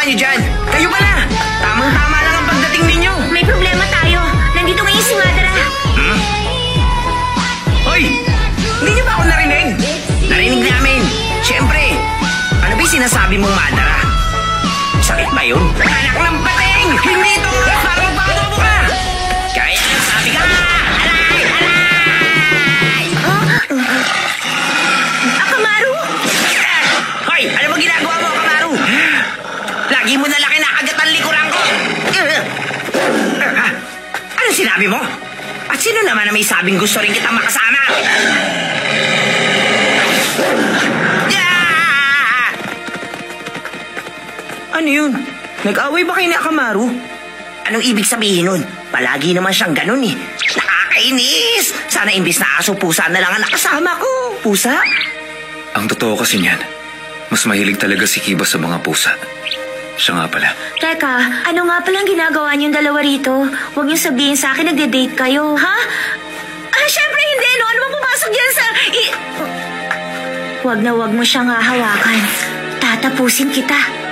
niyo dyan? Kayo pala! Tamang-tama lang ang pagdating ninyo. May problema tayo. Nandito ngayon si Madara. Hoy! Hindi niyo ba ako narinig? Narinig namin. Siyempre. Ano ba yung sinasabi mong Madara? Sakit ba yun? Anak ng pating! Hindi ito! Parang magpapatubo ka! Kaya sabi ka! Alay! Alay! Akamaru! Hoy! Ano ba ginagawa mo, Akamaru? Lagi mo nalang kinakagat ang likuran ko! Ano sinabi mo? At sino naman na may sabing gusto rin kitang makasama? Ano yun? Nag-away ba kayo ni Akamaru? Anong ibig sabihin nun? Palagi naman siyang ganun eh. Nakakainis! Sana imbis na aso, pusa na lang ang nakasama ko. Pusa? Ang totoo kasi niyan, mas mahilig talaga si Kiba sa mga pusa. Siya nga pala. Teka, ano nga palang ginagawa niyong dalawa rito? Huwag niyong sabihin sa akin nagde-date kayo, ha? Syempre hindi, no? Ano bang pumasok yan sa... Huwag na huwag mo siyang hahawakan. Tatapusin kita.